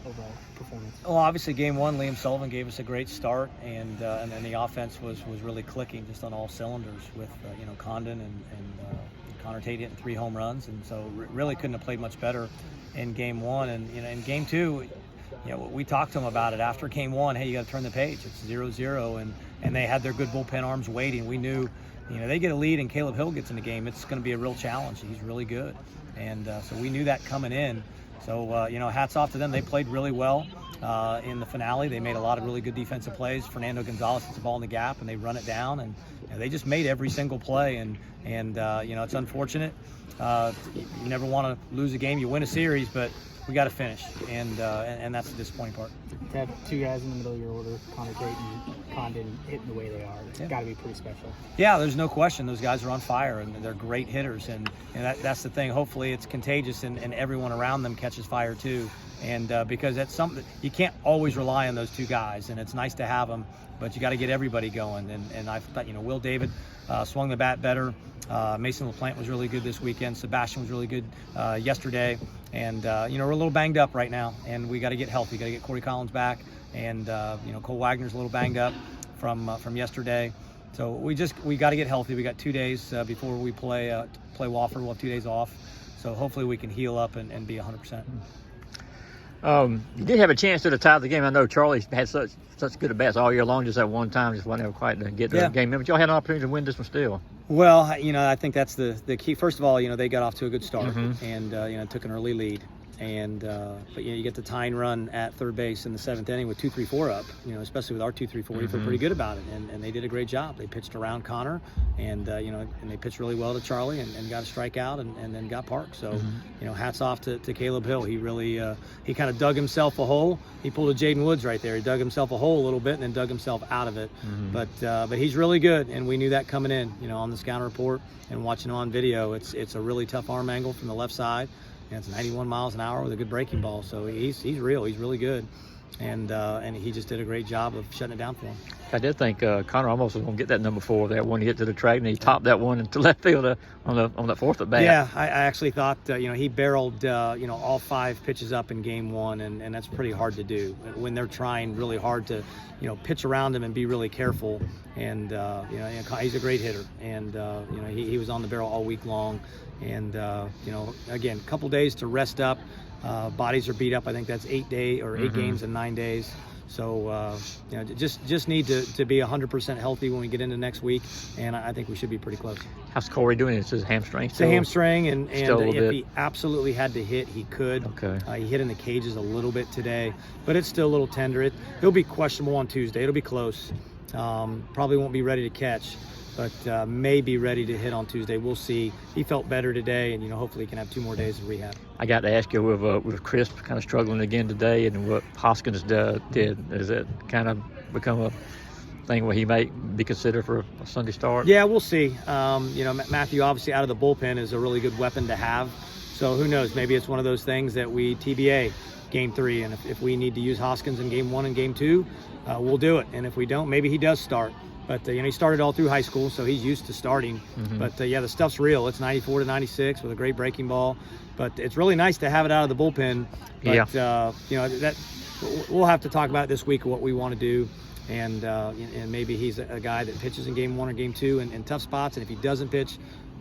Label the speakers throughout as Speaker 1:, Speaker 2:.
Speaker 1: overall performance?
Speaker 2: Well, obviously, game one, Liam Sullivan gave us a great start, and then the offense was really clicking just on all cylinders with Condon and Connor Tate hitting 3 home runs, and so really couldn't have played much better in game one. And in game two, we talked to them about it after game one. Hey, you got to turn the page. It's 0-0, and they had their good bullpen arms waiting. We knew, they get a lead and Caleb Hill gets in the game, it's going to be a real challenge. He's really good, and so we knew that coming in. So hats off to them. They played really well in the finale. They made a lot of really good defensive plays. Fernando Gonzalez hits the ball in the gap, and they run it down, and they just made every single play. And it's unfortunate. You never want to lose a game. You win a series, but we got to finish, and that's the disappointing part.
Speaker 1: To have 2 guys in the middle of your order, Connor Tate and Condon, hitting the way they are, it's got to be pretty special. Yeah,
Speaker 2: there's no question. Those guys are on fire, and they're great hitters, and that's the thing. Hopefully it's contagious, and everyone around them catches fire too. And because that's something you can't always rely on those 2 guys, and it's nice to have them, but you got to get everybody going. And I thought, Will David swung the bat better. Mason LaPlante was really good this weekend. Sebastian was really good yesterday. And, we're a little banged up right now, and we got to get healthy. Got to get Corey Collins back, and, Cole Wagner's a little banged up from yesterday. So we got to get healthy. We got 2 days before we play Wofford. We'll have 2 days off. So hopefully we can heal up and be 100%.
Speaker 3: You did have a chance to tie the game. I know Charlie had such good at bats all year long. Just that one time, just wasn't able quite to get the game in. But y'all had an opportunity to win this one still.
Speaker 2: Well, I think that's the key. First of all, they got off to a good start, and took an early lead. But you get the tying run at third base in the 7th inning with 2-3-4 up. Especially with our 2-3-4, you feel pretty good about it. And they did a great job. They pitched around Connor, and they pitched really well to Charlie, and got a strikeout, and then got Park. So hats off to Caleb Hill. He really he kind of dug himself a hole. He pulled a Jaden Woods right there. He dug himself a hole a little bit and then dug himself out of it. But he's really good, and we knew that coming in. On the scouting report and watching him on video, it's a really tough arm angle from the left side. And it's 91 miles an hour with a good breaking ball. So he's real. He's really good. And he just did a great job of shutting it down for him.
Speaker 3: I did think Connor almost was going to get that number 4, that one he hit to the track, and he topped that one into left field on that 4th at bat.
Speaker 2: Yeah, I actually thought, he barreled, all 5 pitches up in game 1, and that's pretty hard to do when they're trying really hard to, pitch around him and be really careful. And, he's a great hitter. And, he was on the barrel all week long. And, again, a couple days to rest up. Bodies are beat up. I think that's 8 games in 9 days. So, just need to be 100% healthy when we get into next week, and I think we should be pretty close.
Speaker 3: How's Corey doing? It's his hamstring.
Speaker 2: It's a hamstring, and if he absolutely had to hit, he could.
Speaker 3: Okay.
Speaker 2: He hit in the cages a little bit today, but it's still a little tender. He'll be questionable on Tuesday. It'll be close. Probably won't be ready to catch, but may be ready to hit on Tuesday. We'll see. He felt better today, and hopefully he can have 2 more days of rehab.
Speaker 3: I got to ask you, with Chris kind of struggling again today, and what Hoskins did, is it kind of become a thing where he may be considered for a Sunday start?
Speaker 2: Yeah, we'll see. Matthew obviously out of the bullpen is a really good weapon to have. So who knows? Maybe it's one of those things that we TBA game 3, and if we need to use Hoskins in game 1 and game 2, we'll do it. And if we don't, maybe he does start. But, he started all through high school, so he's used to starting. But, the stuff's real. It's 94 to 96 with a great breaking ball. But it's really nice to have it out of the bullpen. But, that we'll have to talk about this week what we want to do. And maybe he's a guy that pitches in game 1 or game 2 in tough spots. And if he doesn't pitch,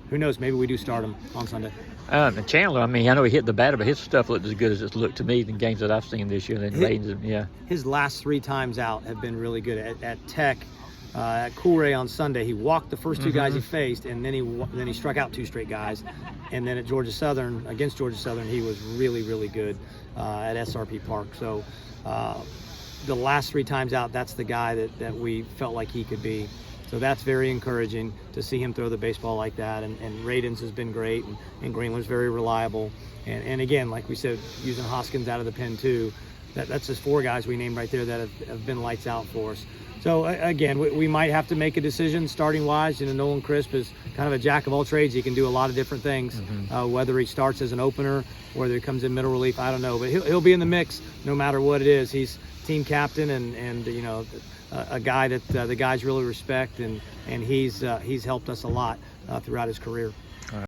Speaker 2: who knows? Maybe we do start him on Sunday.
Speaker 3: And Chandler, I know he hit the batter, but his stuff looked as good as it's looked to me in games that I've seen this year.
Speaker 2: His last 3 times out have been really good. At Tech, at Coolray on Sunday, he walked the first 2 guys he faced, and then he struck out 2 straight guys. And then at against Georgia Southern, he was really, really good at SRP Park. So the last 3 times out, that's the guy that we felt like he could be. So that's very encouraging to see him throw the baseball like that. And Radins has been great, and Greenland's very reliable. And again, like we said, using Hoskins out of the pen too, that's just 4 guys we named right there that have been lights out for us. So again, we might have to make a decision starting wise. Nolan Crisp is kind of a jack of all trades. He can do a lot of different things. Whether he starts as an opener, whether he comes in middle relief, I don't know. But he'll be in the mix no matter what it is. He's team captain and a guy that the guys really respect, and he's helped us a lot throughout his career.